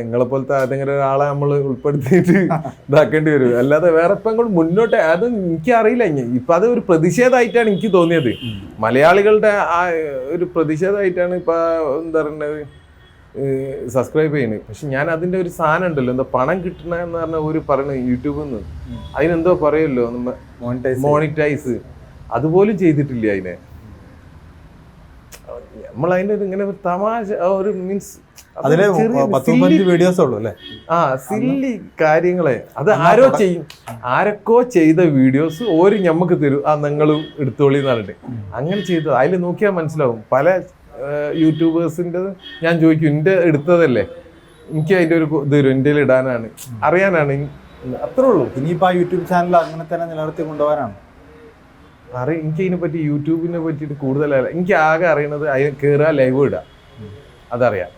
നിങ്ങളെ പോലത്തെ ഏതെങ്കിലും ഒരാളെ നമ്മൾ ഉൾപ്പെടുത്തിയിട്ട് ഇതാക്കേണ്ടി വരും. അല്ലാതെ വേറെ ഇപ്പം കൂടെ മുന്നോട്ട് അത് എനിക്കറിയില്ല. ഇപ്പം അത് ഒരു പ്രതിഷേധമായിട്ടാണ് എനിക്ക് തോന്നിയത്. മലയാളികളുടെ ആ ഒരു പ്രതിഷേധമായിട്ടാണ് ഇപ്പം എന്താ പറയുന്നത് സബ്സ്ക്രൈബ് ചെയ്യുന്നത്. പക്ഷെ ഞാൻ അതിൻ്റെ ഒരു സാധനം ഉണ്ടല്ലോ, എന്താ പണം കിട്ടണമെന്ന് പറഞ്ഞാൽ ഒരു പറയുന്നത് യൂട്യൂബിൽ നിന്ന് അതിനെന്തോ പറയുമല്ലോ മോണിറ്റൈസ്, അതുപോലും ചെയ്തിട്ടില്ല. അതിനെ നമ്മളതിൻ്റെ ഇങ്ങനെ ഒരു തമാശ ഒരു മീൻസ് അതിലെ 10-15 വീഡിയോസ് ഉള്ളൂ അല്ലേ? സില്ലി കാര്യങ്ങളെ അത് ആരൊക്കെ ചെയ്ത വീഡിയോസ് ഓര് ഞമ്മക്ക് തരും, നിങ്ങളും എടുത്തോളി എന്ന് പറഞ്ഞിട്ട് അങ്ങനെ ചെയ്തത്. അതിൽ നോക്കിയാൽ മനസ്സിലാവും. പല യൂട്യൂബേഴ്സിൻ്റെ ഞാൻ ചോദിക്കും, എൻ്റെ എടുത്തതല്ലേ, എനിക്ക് അതിൻ്റെ ഒരു ഇത് വരും, എൻ്റെ ഇടാനാണ് അറിയാനാണ്, അത്രേ ഉള്ളൂ. ഇനിയിപ്പോൾ ആ യൂട്യൂബ് ചാനൽ അങ്ങനെ തന്നെ നിലനിർത്തി കൊണ്ടുപോകാനാണ് എനിക്ക് ഇതിനെ പറ്റി യൂട്യൂബിനെ പറ്റിയിട്ട് കൂടുതലല്ല. എനിക്ക് ആകെ അറിയണത് അതിന് കയറുക, ലൈവ് ഇടുക, അതറിയാം.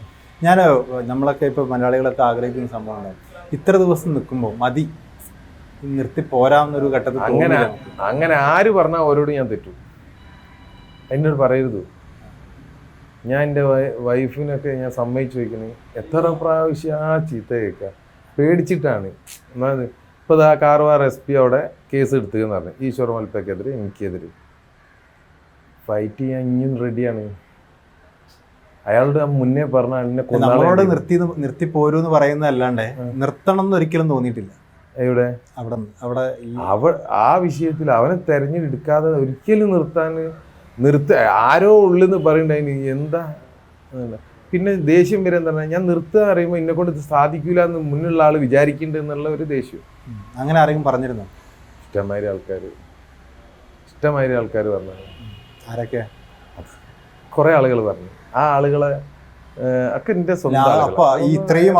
നമ്മളൊക്കെ ഇപ്പോൾ മലയാളികളൊക്കെ ആഗ്രഹിക്കുന്ന സംഭവമാണ്, ഇത്ര ദിവസം നിൽക്കുമ്പോൾ മതി, നിർത്തി പോരാന്നൊരു ഘട്ടത്തിൽ. അങ്ങനെ ആര് പറഞ്ഞാൽ അവരോട് ഞാൻ തെറ്റും, എന്നോട് പറയരുത്. ഞാൻ എൻ്റെ വൈഫിനൊക്കെ ഞാൻ സമ്മതിച്ചു വയ്ക്കണേ, എത്ര പ്രാവശ്യം ആ ചീത്ത കേൾക്കുക, പേടിച്ചിട്ടാണ്. ഒന്നാമത് ഇപ്പോൾ ആ കാർവാർ SP അവിടെ കേസ് എടുത്തുകയെന്ന് പറഞ്ഞു, ഈശ്വർ മൽപ്പയ്ക്കെതിരെ, എനിക്കെതിരെ ഫൈറ്റ് ചെയ്യാൻ ഇനിയും റെഡിയാണ്. അയാളുടെ മുന്നേ പറഞ്ഞ നമ്മളോട് നിർത്തി പോരൂന്ന് പറയുന്നതല്ലാണ്ട് നിർത്തണം എന്ന് ഒരിക്കലും തോന്നിയിട്ടില്ല. എവിടെ അവിടെ ആ വിഷയത്തിൽ അവനെ തെരഞ്ഞെടുക്കാതെ ഒരിക്കലും ആരോ ഉള്ളെന്ന് പറയണ്ടതിന് എന്താ. പിന്നെ ദേഷ്യം വരെ എന്താ പറഞ്ഞാൽ, ഞാൻ നിർത്തുക അറിയുമ്പോൾ എന്നെ കൊണ്ട് സാധിക്കില്ല എന്ന് മുന്നുള്ള ആൾ വിചാരിക്കുന്നുണ്ട് എന്നുള്ള ഒരു ദേഷ്യം. അങ്ങനെ ആരെങ്കിലും പറഞ്ഞിരുന്നു? ഇഷ്ടമാതിരി ആൾക്കാർ പറഞ്ഞു. ആരൊക്കെ? കുറെ ആളുകൾ പറഞ്ഞു. ആ ആളുകളെ ഒക്കെ എന്റെ സ്വന്തം. അപ്പൊ ഇത്രയും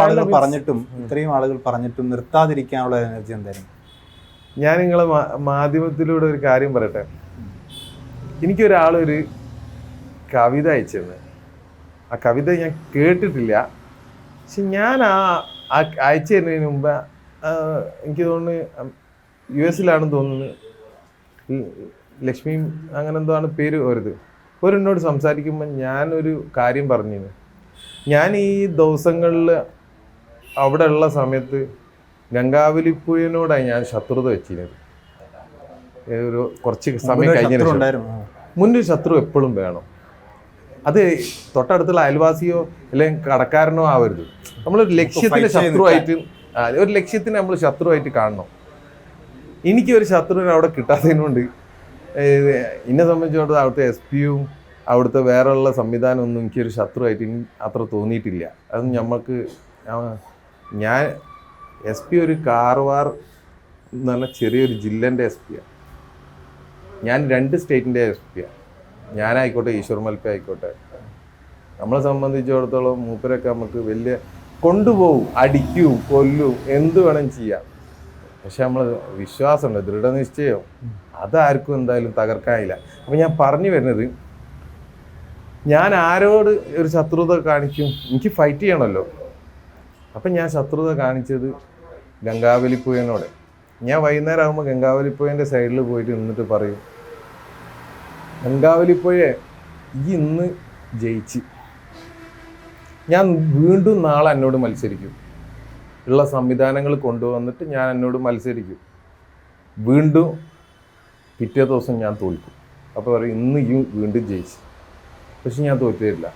ആളുകൾ പറഞ്ഞിട്ടും നിർത്താതിരിക്കാനുള്ള എനർജി എന്തായിരുന്നു? ഞാൻ നിങ്ങളെ മാധ്യമത്തിലൂടെ ഒരു കാര്യം പറയട്ടെ. എനിക്കൊരാളൊരു കവിത അയച്ചിരുന്നു. ആ കവിത ഞാൻ കേട്ടിട്ടില്ല, പക്ഷെ ഞാൻ അയച്ചു തരുന്നതിന് മുമ്പ് എനിക്ക് തോന്നുന്നു US തോന്നുന്നു, ലക്ഷ്മി അങ്ങനെ എന്തോ ആണ് പേര് ഒരെന്നോട് സംസാരിക്കുമ്പോൾ ഞാനൊരു കാര്യം പറഞ്ഞിരുന്നു. ഞാൻ ഈ ദിവസങ്ങളിൽ അവിടെ ഉള്ള സമയത്ത് ഗംഗാവലിപ്പുഴയോടായി ഞാൻ ശത്രുത വെച്ചിരുന്നത്. കുറച്ച് സമയം കഴിഞ്ഞതിന് മുന്നൊരു ശത്രു എപ്പോഴും വേണം. അത് തൊട്ടടുത്തുള്ള അയൽവാസിയോ അല്ലെങ്കിൽ കടക്കാരനോ ആവരുത്. നമ്മളൊരു ലക്ഷ്യത്തിന് നമ്മൾ ശത്രുവായിട്ട് കാണണം. എനിക്കൊരു ശത്രുവിനെ അവിടെ കിട്ടാത്തതിനുകൊണ്ട് എന്നെ സംബന്ധിച്ചിടത്തോളം അവിടുത്തെ SP-യും അവിടുത്തെ വേറെയുള്ള സംവിധാനമൊന്നും എനിക്കൊരു ശത്രുവായിട്ട് അത്ര തോന്നിയിട്ടില്ല. അത് നമുക്ക് ഞാൻ SP ഒരു കാർവാർ എന്ന് പറഞ്ഞാൽ ചെറിയൊരു ജില്ലേൻ്റെ SP-യാണ്. ഞാൻ 2 സ്റ്റേറ്റിൻ്റെ SP-യാണ്. ഞാനായിക്കോട്ടെ, ഈശ്വർ മൽപ്പ ആയിക്കോട്ടെ. നമ്മളെ സംബന്ധിച്ചിടത്തോളം മൂപ്പരൊക്കെ നമുക്ക് വലിയ കൊണ്ടുപോകും, അടിക്കും, കൊല്ലും, എന്ത് വേണം ചെയ്യാം. പക്ഷെ നമ്മൾ വിശ്വാസമുണ്ട്, ദൃഢനിശ്ചയം, അതാർക്കും എന്തായാലും തകർക്കാനില്ല. അപ്പം ഞാൻ പറഞ്ഞു വരുന്നത്, ഞാൻ ആരോട് ഒരു ശത്രുത കാണിക്കും, എനിക്ക് ഫൈറ്റ് ചെയ്യണമല്ലോ. അപ്പം ഞാൻ ശത്രുത കാണിച്ചത് ഗംഗാവലിപ്പുഴയോടെ. ഞാൻ വൈകുന്നേരം ആകുമ്പോൾ ഗംഗാവലിപ്പുഴേൻ്റെ സൈഡിൽ പോയിട്ട് നിന്നിട്ട് പറയും, ഗംഗാവലിപ്പുഴയെ ഇന്ന് ജയിച്ച് ഞാൻ വീണ്ടും നാളെ എന്നോട് മത്സരിക്കും, ഉള്ള സംവിധാനങ്ങൾ കൊണ്ടുവന്നിട്ട് ഞാൻ എന്നോട് മത്സരിക്കും, വീണ്ടും പിറ്റേ ദിവസം ഞാൻ തോൽക്കും. അപ്പോൾ പറയും ഇന്ന് വീണ്ടും ജയിച്ചു, പക്ഷെ ഞാൻ തോറ്റില്ല.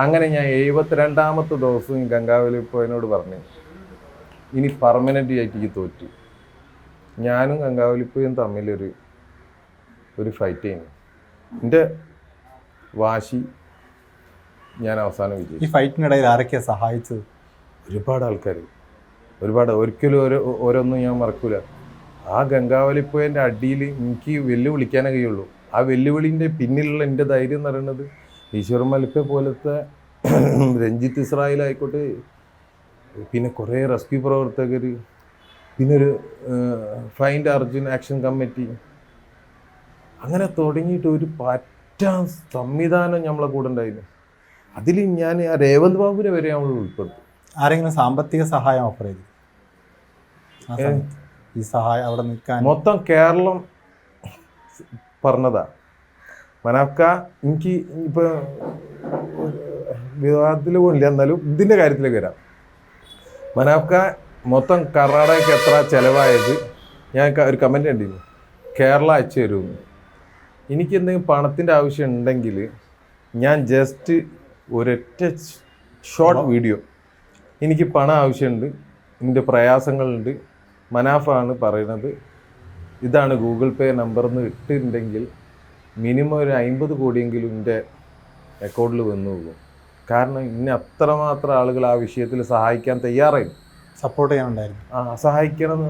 അങ്ങനെ ഞാൻ 72ാമത്തെ ദിവസം ഗംഗാവലിപ്പുഴയോട് പറഞ്ഞു, ഇനി പെർമനൻ്റ് ആയിട്ട് ഈ തോറ്റ്. ഞാനും ഗംഗാവലിപ്പയും തമ്മിലൊരു ഫൈറ്റ് ചെയ്യുന്നു. എൻ്റെ വാശി ഞാൻ അവസാനം വിജയിച്ചു. ഈ ഫൈറ്റിനിടയിൽ ആരൊക്കെയാണ് സഹായിച്ചത്? ഒരുപാട് ആൾക്കാർ, ഒരിക്കലും ഓരോന്നും ഞാൻ മറക്കൂല. ആ ഗംഗാവലിപ്പുഴൻ്റെ അടിയിൽ എനിക്ക് വെല്ലുവിളിക്കാനേ കഴിയുള്ളൂ. ആ വെല്ലുവിളിൻ്റെ പിന്നിലുള്ള എൻ്റെ ധൈര്യം എന്ന് പറയുന്നത് ഈശ്വരൻ മലിപ്പ പോലത്തെ രഞ്ജിത്ത് ഇസ്രായേൽ ആയിക്കോട്ടെ, പിന്നെ കുറേ റെസ്ക്യൂ പ്രവർത്തകർ, പിന്നെ ഒരു ഫൈൻഡ് അർജുൻ ആക്ഷൻ കമ്മിറ്റി, അങ്ങനെ തുടങ്ങിയിട്ട് ഒരു പറ്റാൻ സംവിധാനം നമ്മളെ കൂടെ ഉണ്ടായിരുന്നു. അതിൽ ഞാൻ ആ രേവന്ത് ബാബുവിനെ വരെ നമ്മൾ ഉൾപ്പെടുത്തും. ആരെങ്കിലും സാമ്പത്തിക സഹായം ഓഫർ ചെയ്തു? ഈ സഹായം അവിടെ നിൽക്കാൻ മൊത്തം കേരളം പറഞ്ഞതാ. മനാഫ്ക എനിക്ക് ഇപ്പോൾ വിവാദത്തിൽ പോകില്ല, എന്നാലും ഇതിൻ്റെ കാര്യത്തിലേക്ക് വരാം. മനാഫ്ക മൊത്തം കർണാടകയ്ക്ക് എത്ര ചിലവായത് ഞാൻ ഒരു കമൻറ്റ് കണ്ടിരുന്നു, കേരള അയച്ചു തരുമെന്ന്. എനിക്ക് എന്തെങ്കിലും പണത്തിൻ്റെ ആവശ്യം ഉണ്ടെങ്കിൽ ഞാൻ ജസ്റ്റ് ഒരൊറ്റ ഷോർട്ട് വീഡിയോ, എനിക്ക് പണം ആവശ്യമുണ്ട്, എൻ്റെ പ്രയാസങ്ങളുണ്ട്, മനാഫാണ് പറയുന്നത്, ഇതാണ് ഗൂഗിൾ പേ നമ്പർ എന്ന് ഇട്ടിട്ടുണ്ടെങ്കിൽ മിനിമം ഒരു 50 കോടിയെങ്കിലും എൻ്റെ അക്കൗണ്ടിൽ വന്നു പോകും. കാരണം ഇന്നെ അത്രമാത്രം ആളുകൾ ആ വിഷയത്തിൽ സഹായിക്കാൻ തയ്യാറായി, സപ്പോർട്ട് ചെയ്യാനുണ്ടായിരുന്നു. സഹായിക്കണം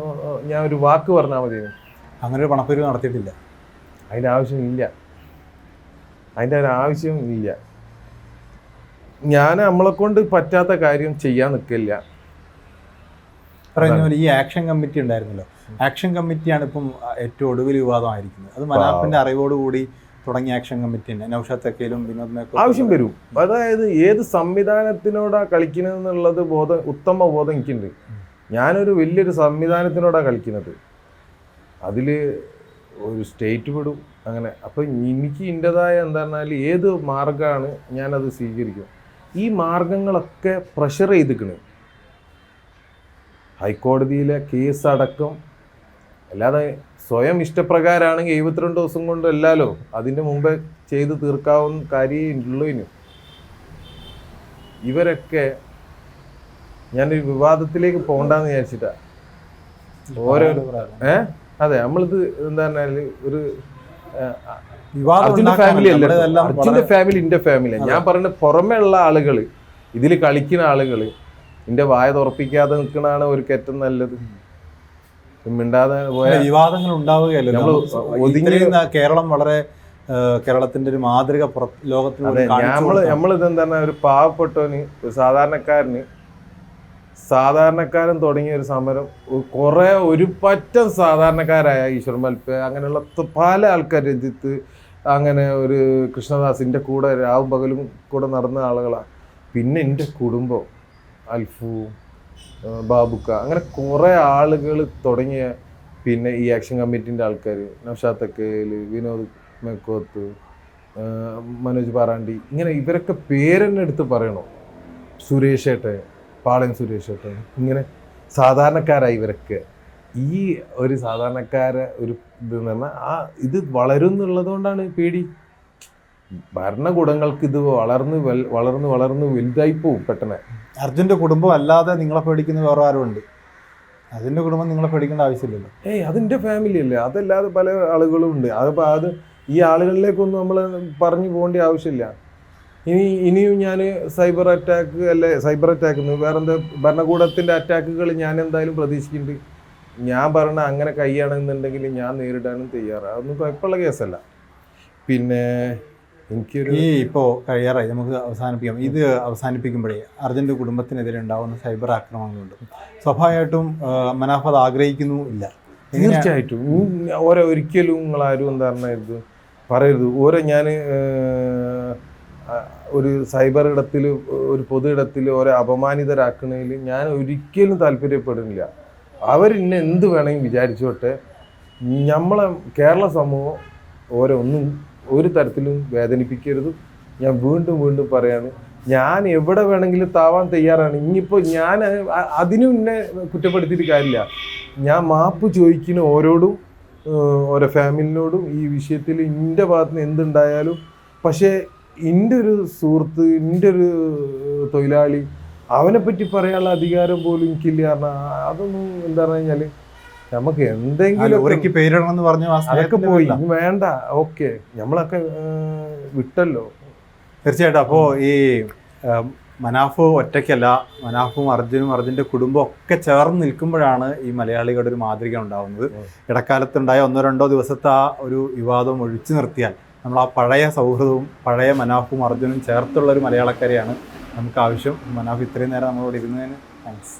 ഞാൻ ഒരു വാക്ക് പറഞ്ഞാൽ മതി. അങ്ങനെ ഒരു പണപ്പിരിവ് നടത്തിയിട്ടില്ല. അതിൻ്റെ ആവശ്യമില്ല, അതിൻ്റെ ഒരു ആവശ്യം ഇല്ല. ഞാൻ നമ്മളെ കൊണ്ട് പറ്റാത്ത കാര്യം ചെയ്യാൻ നിൽക്കില്ല. പറഞ്ഞ പോലെ ഈ ആക്ഷൻ കമ്മിറ്റി ഉണ്ടായിരുന്നല്ലോ, ആക്ഷൻ കമ്മിറ്റിയാണ് ഇപ്പം ഏറ്റവും ഒടുവിൽ വിവാദമായിരിക്കുന്നത്. അത് മനാഫിന്റെ അറിവോടുകൂടി തുടങ്ങിയ ആക്ഷൻ കമ്മിറ്റി തന്നെ. നൗഷാദ് തക്കയിലും വിനോദ് മേക്കോത്തും ആവശ്യം വരും. അതായത് ഏത് സംവിധാനത്തിനോടാ കളിക്കുന്നതെന്നുള്ളത് ഉത്തമ ബോധം എനിക്കുണ്ട്. ഞാനൊരു വലിയൊരു സംവിധാനത്തിനോടാണ് കളിക്കുന്നത്, അതിൽ ഒരു സ്റ്റേറ്റ് വിടും അങ്ങനെ. അപ്പം എനിക്ക് എൻ്റെതായ എന്താ പറഞ്ഞാൽ ഏത് മാർഗമാണ് ഞാനത് സ്വീകരിക്കും. ഈ മാർഗങ്ങളൊക്കെ പ്രഷർ ചെയ്തിക്കണ്, ഹൈക്കോടതിയിലെ കേസ് അടക്കം. അല്ലാതെ സ്വയം ഇഷ്ടപ്രകാരമാണെങ്കിൽ 72 ദിവസം കൊണ്ട് അല്ലല്ലോ, അതിൻ്റെ മുമ്പേ ചെയ്ത് തീർക്കാവുന്ന കാര്യമേ ഉള്ളൂ. ഇവരൊക്കെ ഞാനൊരു വിവാദത്തിലേക്ക് പോകണ്ടെന്ന് വിചാരിച്ചിട്ടാ. ഓരോ അതെ, നമ്മളിത് എന്താ പറഞ്ഞാൽ ഒരു അർജുൻ്റെ ഫാമിലി അല്ല, അർജുൻ്റെ ഫാമിലി എൻ്റെ ഫാമിലിയാണ്. ഞാൻ പറഞ്ഞ പുറമേ ഉള്ള ആളുകൾ, ഇതിൽ കളിക്കുന്ന ആളുകൾ എൻ്റെ വായ തുറപ്പിക്കാതെ നിൽക്കണതാണ് ഒരു ഏറ്റവും നല്ലത്. മിണ്ടാതെ വിവാദങ്ങൾ ഉണ്ടാവുകയല്ല. കേരളം വളരെ കേരളത്തിന്റെ ഒരു മാതൃക ലോകത്തിന്. നമ്മളിതെന്താണ്, ഒരു പാവപ്പെട്ടവന്, ഒരു സാധാരണക്കാരൻ തുടങ്ങിയ ഒരു സമരം, കുറെ ഒരു പറ്റം സാധാരണക്കാരായ ഈശ്വർ മൽപ്പ, അങ്ങനെയുള്ള പല ആൾക്കാർ, രഞ്ജിത്ത്, അങ്ങനെ ഒരു കൃഷ്ണദാസിൻ്റെ കൂടെ രാവും പകലും കൂടെ നടന്ന ആളുകളാണ്. പിന്നെ എൻ്റെ കുടുംബം, അൽഫു, ബാബുക്ക, അങ്ങനെ കുറേ ആളുകൾ തുടങ്ങിയ, പിന്നെ ഈ ആക്ഷൻ കമ്മിറ്റീൻ്റെ ആൾക്കാർ, നൗഷാദ് തക്കയിൽ, വിനോദ് മേക്കോത്ത്, മനോജ് പാറാണ്ടി, ഇങ്ങനെ ഇവരൊക്കെ പേരെന്നെ എടുത്ത് പറയണോ, സുരേഷ് ഏട്ടൻ, പാളയം സുരേഷ് ഏട്ടൻ, ഇങ്ങനെ സാധാരണക്കാരായി ഇവരൊക്കെ. ഈ ഒരു സാധാരണക്കാരെ ഒരു ഇതെന്ന് പറഞ്ഞാൽ ഇത് വളരും എന്നുള്ളത് കൊണ്ടാണ് പേടി. ഭരണകൂടങ്ങൾക്ക് ഇത് വളർന്ന് വലുതായി പോവും പെട്ടെന്ന്. അർജുൻ്റെ കുടുംബം അല്ലാതെ നിങ്ങളെ പേടിക്കുന്ന വേറെ ആരുമുണ്ട്? അതിൻ്റെ കുടുംബം നിങ്ങളെ പേടിക്കേണ്ട ആവശ്യമില്ലല്ലോ. അതിൻ്റെ ഫാമിലി അല്ലേ, അതല്ലാതെ പല ആളുകളും ഉണ്ട്. അത് ഈ ആളുകളിലേക്കൊന്നും നമ്മൾ പറഞ്ഞു പോകേണ്ട ആവശ്യമില്ല. ഇനിയും ഞാൻ സൈബർ അറ്റാക്ക് വേറെന്താ ഭരണകൂടത്തിൻ്റെ അറ്റാക്കുകൾ ഞാൻ എന്തായാലും പ്രതീക്ഷിക്കുന്നുണ്ട്. ഞാൻ പറഞ്ഞ അങ്ങനെ കൈയാണെന്നുണ്ടെങ്കിൽ ഞാൻ നേരിടാനും തയ്യാറാണ്. അതൊന്നും കുഴപ്പമുള്ള കേസല്ല. പിന്നെ ഈ ഇപ്പോൾ കഴിയാറായി, നമുക്ക് അവസാനിപ്പിക്കാം. ഇത് അവസാനിപ്പിക്കുമ്പോഴേ അർജുൻ്റെ കുടുംബത്തിനെതിരെ ഉണ്ടാകുന്ന സൈബർ ആക്രമണങ്ങളുണ്ട്. സ്വാഭാവികമായിട്ടും മനാഫ് അത് ആഗ്രഹിക്കുന്നു ഇല്ല? തീർച്ചയായിട്ടും. ഒരിക്കലും നിങ്ങളാരും എന്താ പറഞ്ഞത് പറയരുത്. ഞാൻ ഒരു സൈബർ ഇടത്തിൽ, ഒരു പൊതു ഇടത്തിൽ അപമാനിതരാക്കുന്നതിൽ ഞാൻ ഒരിക്കലും താല്പര്യപ്പെടുന്നില്ല. അവരിന്നെ എന്ത് വേണമെങ്കിൽ വിചാരിച്ചോട്ടെ. നമ്മളെ കേരള സമൂഹം ഒന്നും ഒരു തരത്തിലും വേദനിപ്പിക്കരുത്. ഞാൻ വീണ്ടും പറയാണ്, ഞാൻ എവിടെ വേണമെങ്കിലും താവാൻ തയ്യാറാണ്. ഇനിയിപ്പോൾ ഞാൻ അതിനും എന്നെ കുറ്റപ്പെടുത്തിയിട്ട് കാര്യമില്ല. ഞാൻ മാപ്പ് ചോദിക്കുന്ന ഓരോടും, ഓരോ ഫാമിലിനോടും ഈ വിഷയത്തിൽ എൻ്റെ ഭാഗത്ത് നിന്ന് എന്തുണ്ടായാലും. പക്ഷേ എൻ്റെ ഒരു സുഹൃത്ത്, എൻ്റെ ഒരു തൊഴിലാളി അവനെ പറ്റി പറയാനുള്ള അധികാരം പോലും എനിക്കില്ല. കാരണം അതൊന്നും എന്താ പറഞ്ഞു കഴിഞ്ഞാല് നമുക്ക് എന്തെങ്കിലും ലോറിക്ക് പേരിടണം എന്ന് പറഞ്ഞു ആ അതൊക്കെ സ്നേഹത്തിന്റെ പോയി, പേരിലാ. ഇനി വേണ്ട, ഓക്കെ നമ്മളൊക്കെ വിട്ടല്ലോ. തീർച്ചയായിട്ടും. അപ്പോൾ ഈ മനാഫ് ഒറ്റയ്ക്കല്ല, മനാഫും അർജുനും അർജുൻ്റെ കുടുംബം ഒക്കെ ചേർന്ന് നിൽക്കുമ്പോഴാണ് ഈ മലയാളികളുടെ ഒരു മാതൃക ഉണ്ടാവുന്നത്. ഇടക്കാലത്തുണ്ടായ 1-2 ദിവസത്തെ ആ ഒരു വിവാദം ഒഴിച്ചു നിർത്തിയാൽ നമ്മൾ ആ പഴയ സൗഹൃദവും പഴയ മനാഫും അർജുനും ചേർത്തുള്ള ഒരു മലയാളക്കരയാണ് നമുക്ക് ആവശ്യം. മനാഫ് ഇത്രയും നേരം നമ്മളോട് ഇരുന്നതിന് താങ്ക്സ്.